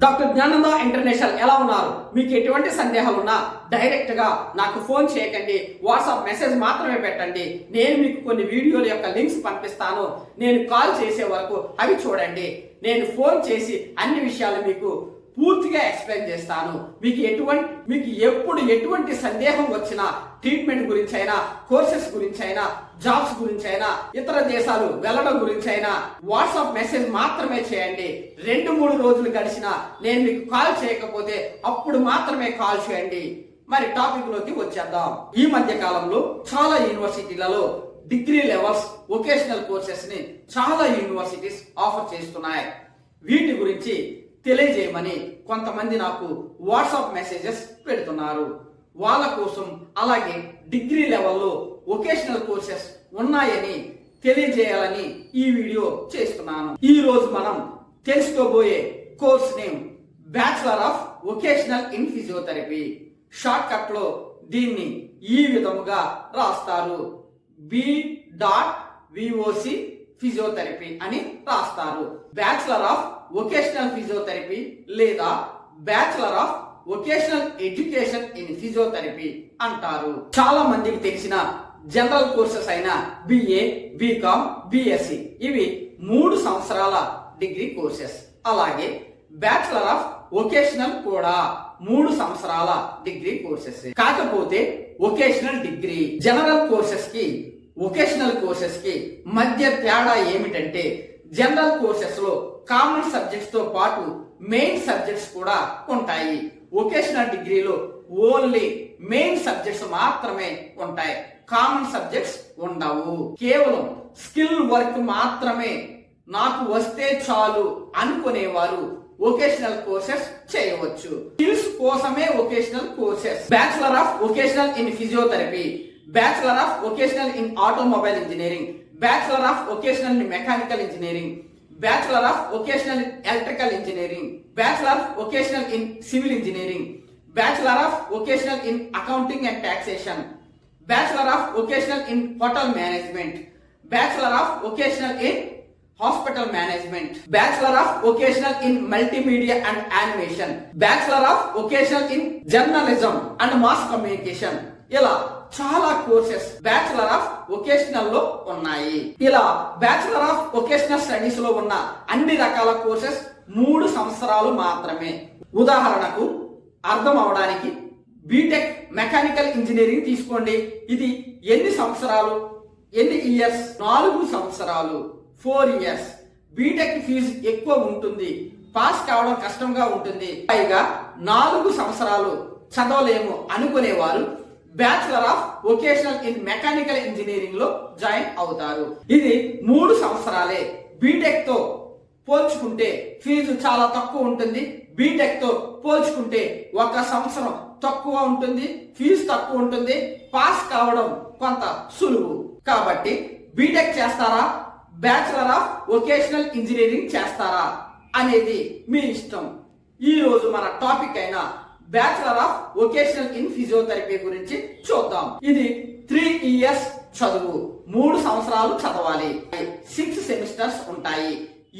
Doctor Jnananda international ఎలా ఉన్నారు? మీకు ఎటువంటి సందేహాలు ఉన్నా డైరెక్ట్ గా నాకు ఫోన్ చేయకండి, వాట్సాప్ మెసేజ్ మాత్రమే పెట్టండి. నేను మీకు కొన్ని వీడియోల యొక్క లింక్స్ పంపిస్తాను. నేను కాల్ చేసే వరకు అవి చూడండి. నేను ఫోన్ చేసి అన్ని విషయాలు మీకు పూర్తిగా ఎక్స్ప్లెయిన్ చేస్తాను. మీకు ఎప్పుడు ఎటువంటి సందేహం వచ్చినా, ట్రీట్మెంట్ గురించి అయినా, కోర్సెస్ గురించి అయినా, జాబ్స్ గురించి అయినా, ఇతర దేశాలు వెళ్ళడం గురించి అయినా వాట్సాప్ మెసేజ్ మాత్రమే చేయండి. 2-3 రోజులు గడిచినా నేను మీకు కాల్ చేయకపోతే అప్పుడు మాత్రమే కాల్ చేయండి. మరి టాపిక్ లోకి వచ్చేద్దాం. ఈ మధ్య కాలంలో చాలా యూనివర్సిటీలలో డిగ్రీ లెవెల్స్ వొకేషనల్ కోర్సెస్ ని చాలా యూనివర్సిటీస్ ఆఫర్ చేస్తున్నాయి. వీటి గురించి తెలియజేయమని కొంతమంది నాకు వాట్సాప్ మెసేజెస్ పెడుతున్నారు. వాళ్ళ కోసం అలాగే డిగ్రీ లెవెల్లో వొకేషనల్ కోర్సెస్ ఉన్నాయని తెలియజేయాలని ఈ వీడియో చేస్తున్నాను. ఈ రోజు మనం తెలుసుకోబోయే course name bachelor of vocational in physiotherapy. Short cut లో దీన్ని ఈ విధముగా రాస్తారు, B.VOC ఫిజియోథెరపీ అని రాస్తారు. బ్యాచిలర్ ఆఫ్ వొకేషనల్ ఫిజియోథెరపీ లేదా bachelor of vocational education in physiotherapy అంటారు. చాలా మందికి తెలిసిన జనరల్ కోర్సెస్ అయిన BA, BCom, BSc ఇవి 3 సంవత్సరాల డిగ్రీ కోర్సెస్. అలాగే బ్యాచిలర్ ఆఫ్ వొకేషనల్ కూడా 3 సంవత్సరాల డిగ్రీ కోర్సెస్. కాకపోతే వొకేషనల్ డిగ్రీ జనరల్ కోర్సెస్ కి వొకేషనల్ కోర్సెస్ కి మధ్య తేడా ఏమిటంటే, జనరల్ కోర్సెస్ లో కామన్ సబ్జెక్ట్స్ తో పాటు మెయిన్ సబ్జెక్ట్స్ కూడా ఉంటాయి. వొకేషనల్ డిగ్రీలో ఓన్లీ మెయిన్ సబ్జెక్ట్స్ మాత్రమే ఉంటాయి, కామన్ సబ్జెక్ట్స్ ఉండవు. కేవలం స్కిల్ వర్క్ మాత్రమే నాకు వస్తే చాలు అనుకునేవారు వొకేషనల్ కోర్సెస్ చేయవచ్చు. స్కిల్స్ కోసమే vocational courses. Bachelor of vocational in physiotherapy, bachelor of vocational in automobile engineering, bachelor of vocational in mechanical engineering, bachelor of vocational in electrical engineering, bachelor of vocational in civil engineering, bachelor of vocational in accounting and taxation, bachelor of vocational in hotel management, bachelor of vocational in hospital management, bachelor of vocational in multimedia and animation, bachelor of vocational in journalism and mass communication. ఇలా చాలా courses bachelor of vocational లో ఉన్నాయి. ఇలా bachelor of vocational studies లో ఉన్న అన్ని రకాల courses 3 సంవత్సరాలు మాత్రమే. ఉదాహరణకు అర్థం అవడానికి బీటెక్ మెకానికల్ ఇంజనీరింగ్ తీసుకోండి. ఇది ఎన్ని సంవత్సరాలు, ఎన్ని ఇయర్స్? 4 సంవత్సరాలు, 4 ఇయర్స్. బీటెక్ ఫీజు ఎక్కువ ఉంటుంది, పాస్ కావడం కష్టంగా ఉంటుంది, పైగా 4 సంవత్సరాలు చదవలేము అనుకునేవారు bachelor of vocational in mechanical engineering లో జాయిన్ అవుతారు. ఇది 3 సంవత్సరాలే. బీటెక్ తో పోల్చుకుంటే ఫీజు చాలా తక్కువ ఉంటుంది. బీటెక్ తో పోల్చుకుంటే 1 సంవత్సరం తక్కువ ఉంటుంది, ఫీజు తక్కువ ఉంటుంది, పాస్ కావడం కొంత సులువు. కాబట్టి బీటెక్ చేస్తారా, బ్యాచిలర్ ఆఫ్ వొకేషనల్ ఇంజనీరింగ్ చేస్తారా అనేది మీ ఇష్టం. ఈ రోజు మన టాపిక్ అయిన bachelor of vocational in physiotherapy గురించి చూద్దాం. ఇది 3 ఇయర్స్ చదువు, 3 సంవత్సరాలు చదవాలి, 6 సెమిస్టర్స్ ఉంటాయి.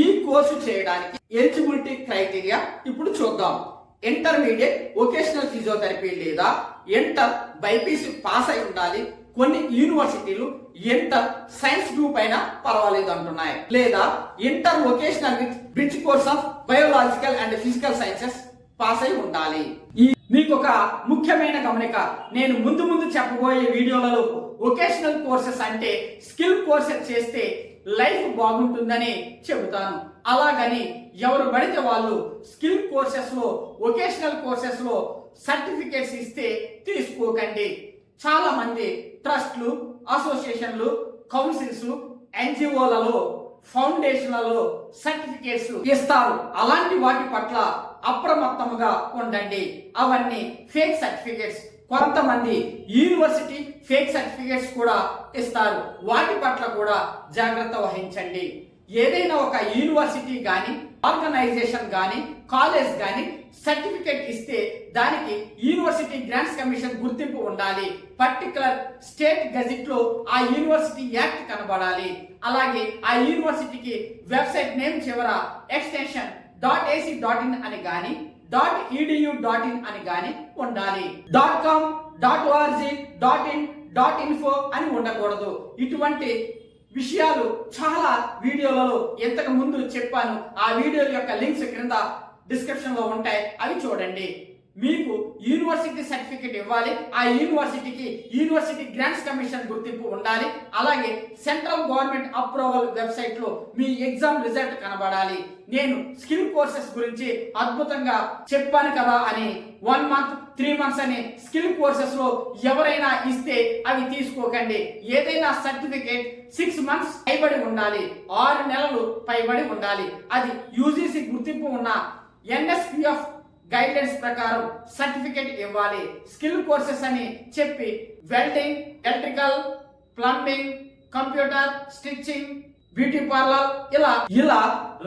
ఈ కోర్సు చేయడానికి ఎలిజిబిలిటీ క్రైటీరియా ఇప్పుడు చూద్దాం. ఇంటర్మీడియట్ వొకేషనల్ ఫిజియోథెరపీ లేదా ఇంటర్ బైపీసీ పాస్ అయి ఉండాలి. కొన్ని యూనివర్సిటీలు ఇంటర్ సైన్స్ గ్రూప్ అయినా పర్వాలేదు అంటున్నాయి. లేదా inter vocational with bridge course of biological and physical sciences pass అయి ఉండాలి. మీకు ఒక ముఖ్యమైన గమనిక, నేను ముందు చెప్పబోయే వీడియోలలో వొకేషనల్ కోర్సెస్ అంటే స్కిల్ కోర్సెస్ చేస్తే లైఫ్ బాగుంటుందని చెబుతాను. అలాగని ఎవరు పడితే వాళ్ళు స్కిల్ కోర్సెస్ లో, వొకేషనల్ కోర్సెస్ లో సర్టిఫికేట్స్ ఇస్తే తీసుకోకండి. చాలా మంది ట్రస్ట్లు, అసోసియేషన్లు, కౌన్సిల్స్, ఎన్జిఓలలో, ఫౌండేషన్లలో సర్టిఫికేట్స్ ఇస్తారు. అలాంటి వాటి పట్ల అప్రమత్తముగా ఉండండి. అవన్నీ ఫేక్ సర్టిఫికేట్స్. కొంతమంది యూనివర్సిటీ ఫేక్ సర్టిఫికేట్స్ కూడా ఇస్తారు. వాటి పట్ల కూడా జాగ్రత్త వహించండి. ఏదైనా ఒక యూనివర్సిటీ గాని, ఆర్గనైజేషన్ గాని, కాలేజ్ గాని సర్టిఫికేట్ ఇస్తే దానికి యూనివర్సిటీ గ్రాంట్స్ కమిషన్ గుర్తింపు ఉండాలి. పర్టికులర్ స్టేట్ గెజిట్ లో ఆ యూనివర్సిటీ యాక్ట్ కనబడాలి. అలాగే ఆ యూనివర్సిటీకి వెబ్సైట్ నేమ్ చివర ఎక్స్టెన్షన్ .ac.in అని కానీ .edu.in అని కానీ ఉండాలి. .com, .org, .in, .info అని ఉండకూడదు. ఇటువంటి విషయాలు చాలా వీడియోలలో ఇంతకు ముందు చెప్పాను. ఆ వీడియోల యొక్క లింక్స్ క్రింద డిస్క్రిప్షన్ లో ఉంటాయి, అవి చూడండి. మీకు యూనివర్సిటీ సర్టిఫికేట్ ఇవ్వాలి. ఆ యూనివర్సిటీకి యూనివర్సిటీ గ్రాంట్స్ కమిషన్ గుర్తింపు ఉండాలి. అలాగే సెంట్రల్ గవర్నమెంట్ అప్రూవల్ వెబ్సైట్ లో మీ ఎగ్జామ్ రిజల్ట్ కనబడాలి. నేను స్కిల్ కోర్సెస్ గురించి అద్భుతంగా చెప్పాను కదా అని 1 month 3 months అని స్కిల్ కోర్సెస్ లో ఎవరైనా ఇస్తే అవి తీసుకోకండి. ఏదైనా సర్టిఫికేట్ 6 months పైబడి ఉండాలి, 6 నెలలు పైబడి ఉండాలి. అది యూజీసీ గుర్తింపు ఉన్న NSQF గైడ్లైన్స్ ప్రకారం సర్టిఫికేట్ ఇవ్వాలి. స్కిల్ కోర్సెస్ అని చెప్పి welding, electrical, plumbing, computer, stitching, beauty parlour ఇలా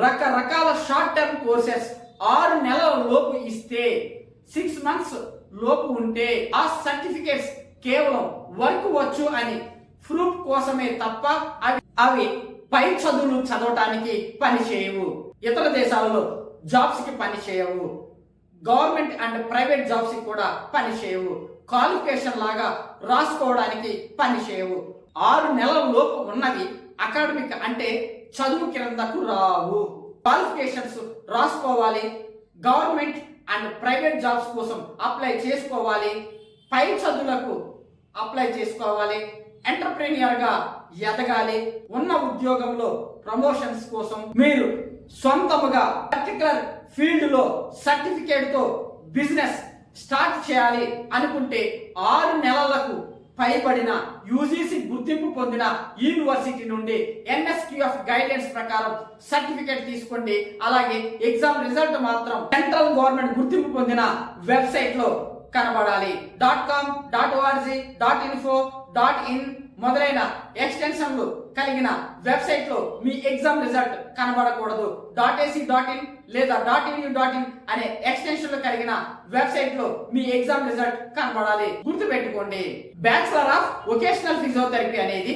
రకరకాల షార్ట్ టర్మ్ కోర్సెస్ 6 నెలల లోపు ఇస్తే 6 months లోపు ఉంటే ఆ సర్టిఫికేట్స్ కేవలం వర్క్ వచ్చు అని ప్రూఫ్ కోసమే తప్ప అవి పై చదువులు చదవటానికి పని చేయవు. ఇతర దేశాలలో జాబ్స్ కి పని చేయవు. గవర్నమెంట్ అండ్ ప్రైవేట్ జాబ్స్ కి కూడా పని చేయవు. క్వాలిఫికేషన్ లాగా రాసుకోవడానికి పని చేయవు. 6 నెలల లోపు ఉన్నవి అకాడమిక్ అంటే చదువు కిందకు రావు. క్వాలిఫికేషన్స్ రాసుకోవాలి. గవర్నమెంట్ అండ్ ప్రైవేట్ జాబ్స్ కోసం అప్లై చేసుకోవాలి. పై చదువులకు అప్లై చేసుకోవాలి. ఎంటర్ప్రెన్యూర్ గా ఎదగాలి. ఉన్న ఉద్యోగంలో ప్రమోషన్స్ కోసం మీరు సొంతముగా పర్టికులర్ ఫీల్డ్ లో సర్టిఫికేట్ తో బిజినెస్ స్టార్ట్ చేయాలి అనుకుంటే 6 నెలలకు పైబడిన యూజీసీ గుర్తింపు పొందిన యూనివర్సిటీ నుండి NSQF గైడ్లైన్స్ ప్రకారం సర్టిఫికేట్ తీసుకోండి. అలాగే ఎగ్జామ్ రిజల్ట్ మాత్రం సెంట్రల్ గవర్నమెంట్ గుర్తింపు పొందిన వెబ్సైట్ లో కనబడాలి. .com, .org, .info, .in మొదలైన ఎక్స్టెన్షన్లు కలిగిన వెబ్సైట్ లో మీ ఎగ్జామ్ రిజల్ట్ కనబడకూడదు. .ac.in లేదా .edu.in అనే ఎక్స్టెన్షన్లు కలిగిన వెబ్సైట్ లో మీ ఎగ్జామ్ రిజల్ట్ కనబడాలి. గుర్తుపెట్టుకోండి, బ్యాచిలర్ ఆఫ్ వొకేషనల్ ఫిజియోథెరపీ అనేది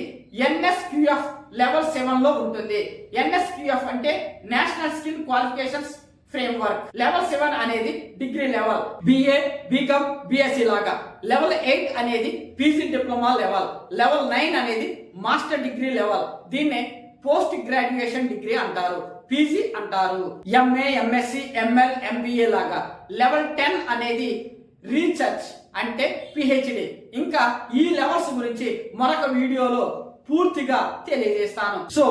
NSQF లెవెల్ 7 లో ఉంటుంది. NSQF అంటే national skill qualifications framework. Level 7 అనేది degree level, BA, BCom, BSc లాగా. లెవెల్ 8 అనేది PG డిప్లొమా లెవెల్. లెవెల్ 9 అనేది మాస్టర్ డిగ్రీ లెవెల్. దీన్నే పోస్ట్ గ్రాడ్యుయేషన్ డిగ్రీ అంటారు, PG అంటారు. MA, MSc, ML, MBA లాగా. లెవెల్ 10 అనేది రీసెర్చ్ అంటే PhD. ఇంకా ఈ లెవెల్స్ గురించి మరొక వీడియోలో పూర్తిగా తెలియజేస్తాను. సో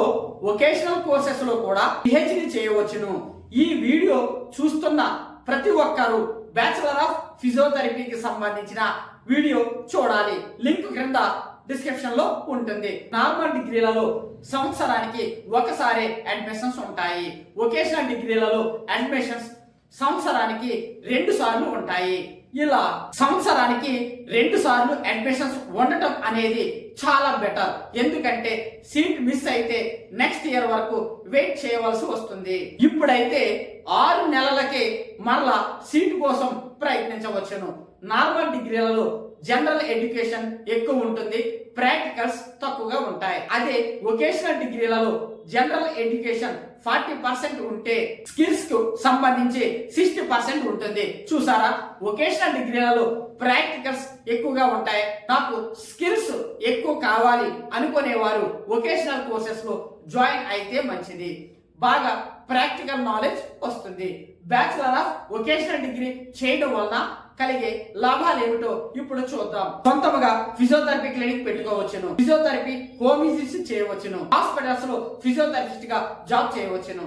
వొకేషనల్ కోర్సెస్ లో కూడా PhD చేయవచ్చును. ఈ వీడియో చూస్తున్న ప్రతి ఒక్కరూ బ్యాచిలర్ ఆఫ్ ఫిజియోథెరపీకి సంబంధించిన వీడియో చూడాలి. లింక్ క్రింద డిస్క్రిప్షన్ లో ఉంటుంది. నార్మల్ డిగ్రీలలో సంవత్సరానికి ఒకసారి అడ్మిషన్స్ ఉంటాయి. వొకేషనల్ డిగ్రీలలో అడ్మిషన్స్ సంవత్సరానికి 2 సార్లు ఉంటాయి. ఇలా సంవత్సరానికి 2 సార్లు అడ్మిషన్స్ ఉండటం అనేది చాలా బెటర్. ఎందుకంటే సీట్ మిస్ అయితే నెక్స్ట్ ఇయర్ వరకు వెయిట్ చేయవలసి వస్తుంది. ఇప్పుడైతే 6 నెలలకే మరలా సీట్ కోసం ప్రయత్నించవచ్చును. నార్మల్ డిగ్రీలలో జనరల్ ఎడ్యుకేషన్ ఎక్కువ ఉంటుంది, ప్రాక్టికల్స్ తక్కువగా ఉంటాయి. అదే వొకేషనల్ డిగ్రీలలో జనరల్ ఎడ్యుకేషన్ 40% ఉంటే స్కిల్స్ కు సంబంధించి 60% ఉంటుంది. చూసారా, వొకేషనల్ డిగ్రీలలో ప్రాక్టికల్స్ ఎక్కువగా ఉంటాయి. నాకు స్కిల్స్ ఎక్కువ కావాలి అనుకునేవారు వొకేషనల్ కోర్సెస్ లో జాయిన్ అయితే మంచిది. బాగా ప్రాక్టికల్ నాలెడ్జ్ వస్తుంది. బ్యాచిలర్ ఆఫ్ వొకేషనల్ డిగ్రీ చేయడం వలన కలిగే లాభాలు ఏమిటో ఇప్పుడు చూద్దాం. సొంతముగా ఫిజియోథెరపీ క్లినిక్ పెట్టుకోవచ్చును. ఫిజియోథెరపీ హోమ్ విజిట్స్ చేయవచ్చును. హాస్పిటల్స్ లో ఫిజియోథెరపిస్ట్ గా జాబ్ చేయవచ్చును.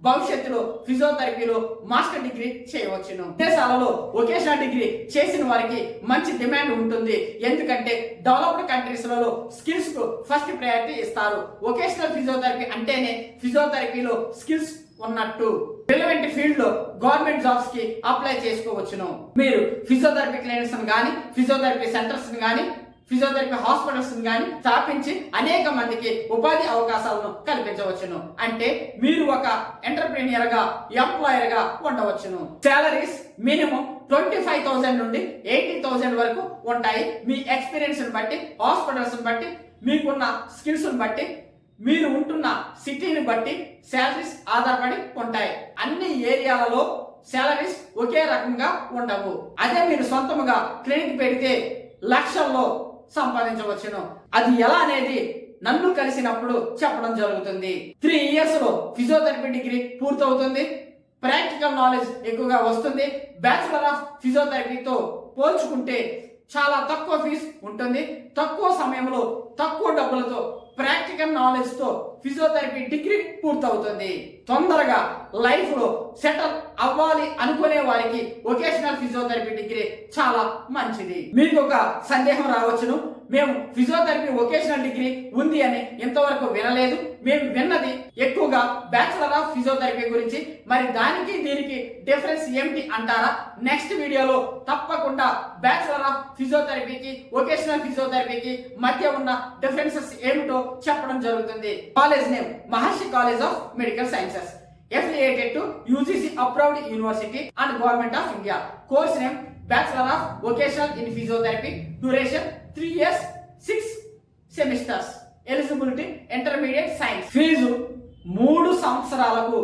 భవిష్యత్తులో ఫిజియోథెరపీలో మాస్టర్ డిగ్రీ చేయవచ్చును. దేశాలలో వొకేషనల్ డిగ్రీ చేసిన వారికి మంచి డిమాండ్ ఉంటుంది. ఎందుకంటే డెవలప్డ్ కంట్రీస్ లలో స్కిల్స్ కు ఫస్ట్ ప్రయారిటీ ఇస్తారు. వొకేషనల్ ఫిజియోథెరపీ అంటేనే ఫిజియోథెరపీలో స్కిల్స్ ఉన్నట్టు. రిలవెంట్ ఫీల్డ్ లో గవర్నమెంట్ జాబ్స్ కి అప్లై చేసుకోవచ్చును. మీరు ఫిజియోథెరపీ క్లినిక్స్ గానీ, ఫిజియోథెరపీ సెంటర్స్ గానీ, ఫిజియోథెరపీ హాస్పిటల్స్ గానీ స్థాపించి అనేక మందికి ఉపాధి అవకాశాలను కల్పించవచ్చును. అంటే మీరు ఒక ఎంటర్ప్రెన్యూర్ గా, ఎంప్లాయర్ గా ఉండవచ్చును. సాలరీస్ మినిమం 25,000 నుండి 80,000 వరకు ఉంటాయి. మీ ఎక్స్పీరియన్స్ బట్టి, హాస్పిటల్స్ బట్టి, మీకున్న స్కిల్స్ బట్టి మీరు ఉంటున్న సిటీని బట్టి శాలరీస్ ఆధారపడి ఉంటాయి. అన్ని ఏరియాలలో శాలరీస్ ఒకే రకంగా ఉండవు. అదే మీరు సొంతముగా క్లినిక్ పెడితే లక్షల్లో సంపాదించవచ్చును. అది ఎలా అనేది నన్ను కలిసినప్పుడు చెప్పడం జరుగుతుంది. 3 years లో ఫిజియోథెరపీ డిగ్రీ పూర్తవుతుంది. ప్రాక్టికల్ నాలెడ్జ్ ఎక్కువగా వస్తుంది. బ్యాచులర్ ఆఫ్ ఫిజియోథెరపీతో పోల్చుకుంటే చాలా తక్కువ ఫీజు ఉంటుంది. తక్కువ సమయంలో తక్కువ డబ్బులతో ప్రాక్టికల్ నాలెడ్జ్ తో ఫిజియోథెరపీ డిగ్రీ పూర్తవుతుంది. తొందరగా లైఫ్ లో సెటిల్ అవ్వాలి అనుకునే వారికి వొకేషనల్ ఫిజియోథెరపీ డిగ్రీ చాలా మంచిది. మీకు ఒక సందేహం రావచ్చును, మేము ఫిజియోథెరపీ వొకేషనల్ డిగ్రీ ఉంది అని ఇంతవరకు వినలేదు. మేము విన్నది ఎక్కువగా బ్యాచులర్ ఆఫ్ ఫిజియోథెరపీ గురించి. మరి దానికి దీనికి డిఫరెన్స్ ఏమిటి అంటారా? నెక్స్ట్ వీడియోలో తప్పకుండా బ్యాచులర్ ఆఫ్ ఫిజియోథెరపీకి వొకేషనల్ ఫిజియోథెరపీకి మధ్య ఉన్న డిఫరెన్సెస్ ఏమిటో చెప్పడం జరుగుతుంది. College name Maharshi college of medical sciences, affiliated to UGC approved university and government of India. Course name Bachelor of Vocational in Physiotherapy. Duration 3 years 6 semesters. Eligibility Intermediate Science. Fee 3 సంవత్సరాలకు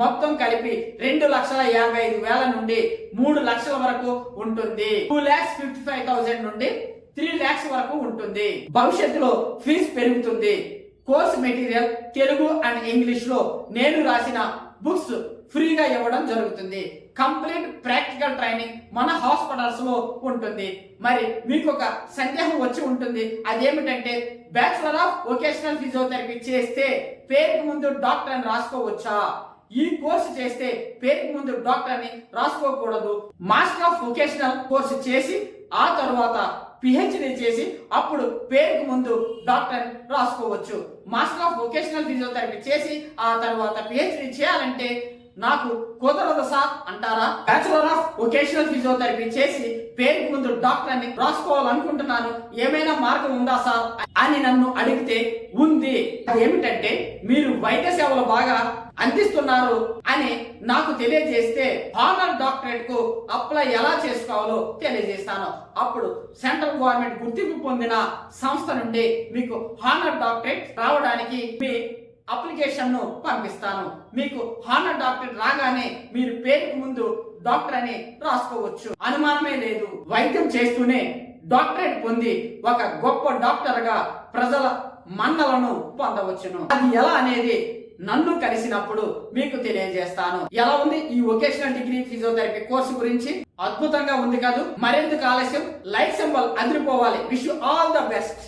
మొత్తం కలిపి 2,55,000 నుండి 3 లక్షల వరకు ఉంటుంది. 2,55,000 నుండి 3 lakhs వరకు ఉంటుంది. భవిష్యత్తులో ఫీజు పెరుగుతుంది. Course material Telugu and English లో నేను రాసిన బుక్స్ ఫ్రీగా ఇవ్వడం జరుగుతుంది. కంప్లీట్ ప్రాక్టికల్ ట్రైనింగ్ మన హాస్పిటల్స్ లో ఉంటుంది. మరి మీకు ఒక సందేహం వచ్చి ఉంటుంది, అదేమిటంటే బ్యాచులర్ ఆఫ్ వొకేషనల్ ఫిజియోథెరపీ చేస్తే పేరుకు ముందు డాక్టర్ అని రాసుకోవచ్చా? ఈ కోర్సు చేస్తే పేరుకు ముందు డాక్టర్ అని రాసుకోకూడదు. మాస్టర్ ఆఫ్ వొకేషనల్ కోర్సు చేసి ఆ తర్వాత పిహెచ్డి చేసి అప్పుడు పేరుకు ముందు డాక్టర్ రాసుకోవచ్చు. మాస్టర్ ఆఫ్ వొకేషనల్ ఫిజియోథెరపీ చేసి ఆ తర్వాత పిహెచ్డి చేయాలంటే నాకు కుదరదు సార్ అంటారా? బ్యాచులర్ ఆఫ్ వొకేషనల్ ఫిజియోథెరపీ చేసి పేరుకు ముందు డాక్టర్ అని రాసుకోవాలనుకుంటున్నాను, ఏమైనా మార్గం ఉందా సార్ అని నన్ను అడిగితే ఉంది. అదేమిటంటే మీరు వైద్య సేవలు బాగా అందిస్తున్నారు అని నాకు తెలియజేస్తే హానర్ డాక్టరేట్ కు అప్లై ఎలా చేసుకోవాలో తెలియజేస్తాను. అప్పుడు సెంట్రల్ గవర్నమెంట్ గుర్తింపు పొందిన సంస్థ నుండి మీకు హానర్ డాక్టరేట్ రావడానికి మీ అప్లికేషన్ ను పంపిస్తాను. మీకు హానర్ డాక్టరేట్ రాగానే మీరు పేరుకు ముందు డాక్టర్ అని రాసుకోవచ్చు. అనుమానమే లేదు. వైద్యం చేస్తూనే డాక్టరేట్ పొంది ఒక గొప్ప డాక్టర్ గా ప్రజల మన్నలను పొందవచ్చును. అది ఎలా అనేది నన్ను కలిసినప్పుడు మీకు తెలియజేస్తాను. ఎలా ఉంది ఈ వొకేషనల్ డిగ్రీ ఫిజియోథెరపీ కోర్సు గురించి? అద్భుతంగా ఉంది కాదు? మరెందుకు ఆలస్యం? లైక్ సింబల్ అదిరిపోవాలి. Wish you all the best.